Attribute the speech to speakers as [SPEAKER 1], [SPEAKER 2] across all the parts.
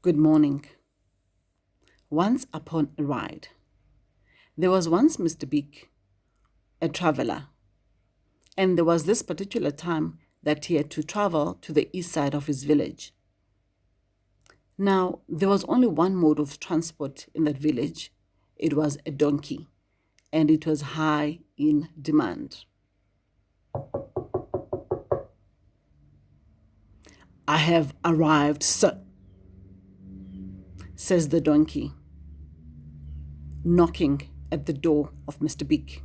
[SPEAKER 1] Good morning. Once upon a ride, there was once Mr. Big, a traveler, and there was this particular time that he had to travel to the east side of his village. Now, there was only one mode of transport in that village. It was a donkey, and it was high in demand. I have arrived, sir, says the donkey, knocking at the door of Mr. Big.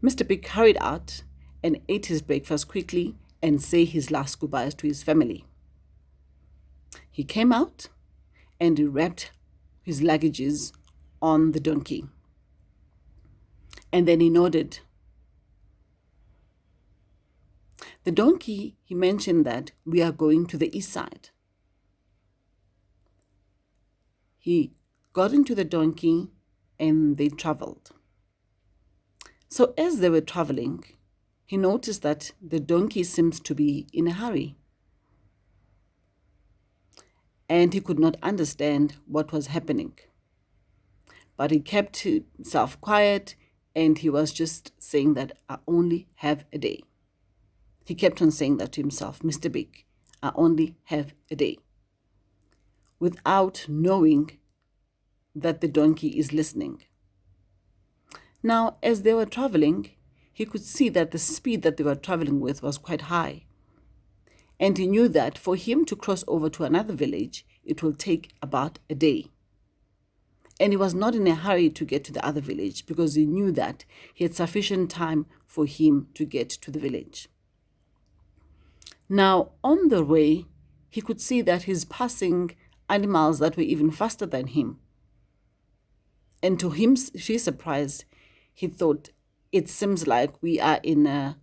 [SPEAKER 1] Mr. Big hurried out and ate his breakfast quickly and said his last goodbyes to his family. He came out and he wrapped his luggages on the donkey. And then he nodded. The donkey, he mentioned that we are going to the east side. He got into the donkey and they traveled. So as they were traveling, he noticed that the donkey seems to be in a hurry. And he could not understand what was happening. But he kept himself quiet and he was just saying that I only have a day. He kept on saying that to himself, Mr. Big, I only have a day. Without knowing that the donkey is listening. Now, as they were traveling, he could see that the speed that they were traveling with was quite high. And he knew that for him to cross over to another village, it will take about a day. And he was not in a hurry to get to the other village because he knew that he had sufficient time for him to get to the village. Now, on the way, he could see that he's passing animals that were even faster than him. And to his surprise, he thought, it seems like we are in a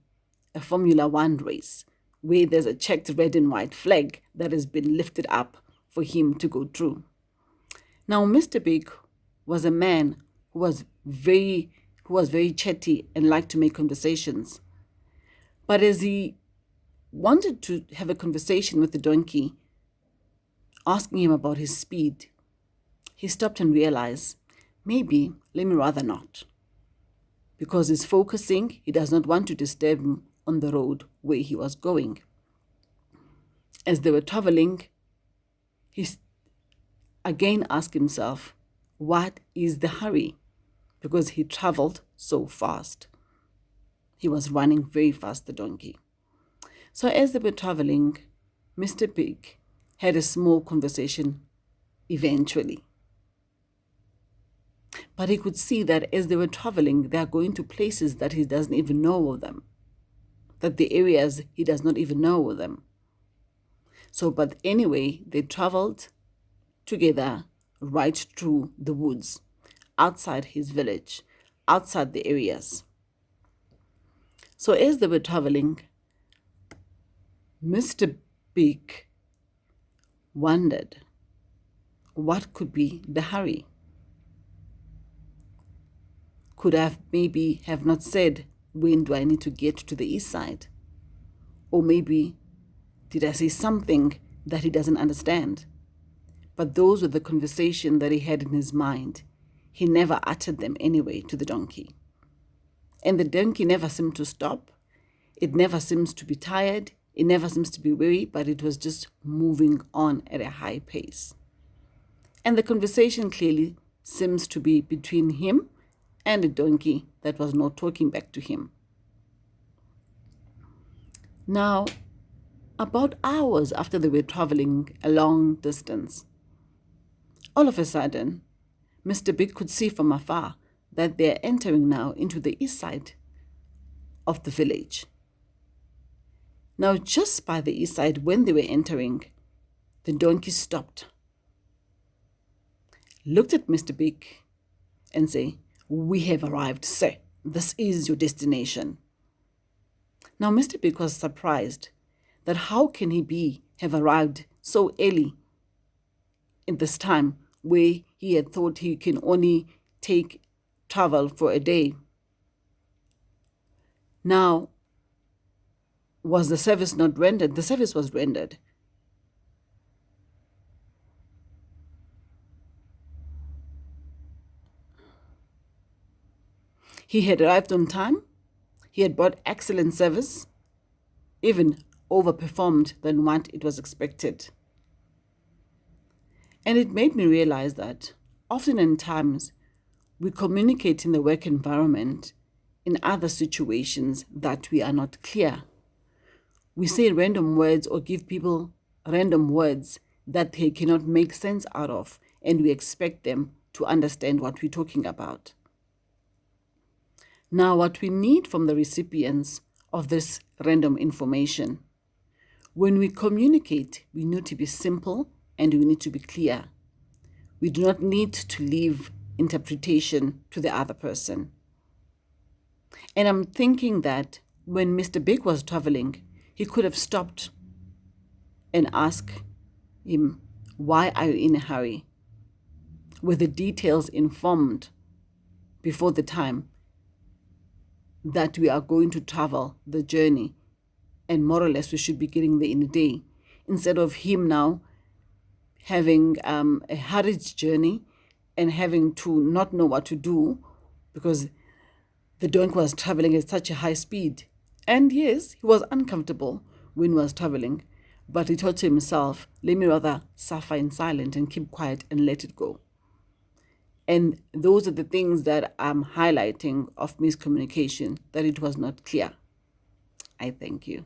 [SPEAKER 1] Formula One race where there's a checked red and white flag that has been lifted up for him to go through. Now, Mr. Big was a man who was very chatty and liked to make conversations. But as he wanted to have a conversation with the donkey, asking him about his speed, he stopped and realized, maybe let me rather not. Because he's focusing, he does not want to disturb him on the road where he was going. As they were traveling, he again asked himself, what is the hurry? Because he traveled so fast. He was running very fast, the donkey. So as they were traveling, Mr. Big had a small conversation eventually. But he could see that as they were traveling, they are going to places that he doesn't even know of them. That the areas he does not even know of them. So, but anyway, they traveled together right through the woods, outside his village, outside the areas. So as they were traveling, Mr. Big wondered what could be the hurry. Could I maybe have not said, when do I need to get to the east side? Or maybe did I say something that he doesn't understand? But those were the conversation that he had in his mind. He never uttered them anyway to the donkey. And the donkey never seemed to stop. It never seems to be tired. It never seems to be weary, but it was just moving on at a high pace. And the conversation clearly seems to be between him and a donkey that was not talking back to him. Now, about hours after they were traveling a long distance, all of a sudden, Mr. Big could see from afar that they are entering now into the east side of the village. Now, just by the east side, when they were entering, the donkey stopped, looked at Mr. Big, and said, we have arrived, sir. This is your destination. Now, Mr. Big was surprised that how can he have arrived so early in this time where he had thought he can only travel for a day. Now, was the service not rendered? The service was rendered. He had arrived on time. He had brought excellent service, even overperformed than what it was expected. And it made me realize that often in times we communicate in the work environment in other situations that we are not clear. We say random words or give people random words that they cannot make sense out of, and we expect them to understand what we're talking about. Now, what we need from the recipients of this random information, when we communicate, we need to be simple and we need to be clear. We do not need to leave interpretation to the other person. And I'm thinking that when Mr. Big was traveling, he could have stopped and asked him, why are you in a hurry? With the details informed before the time that we are going to travel the journey, and more or less we should be getting there in a day, instead of him now having a hurried journey and having to not know what to do because the donkey was traveling at such a high speed. And yes, he was uncomfortable when he was traveling, but he thought to himself, let me rather suffer in silence and keep quiet and let it go. And those are the things that I'm highlighting of miscommunication, that it was not clear. I thank you.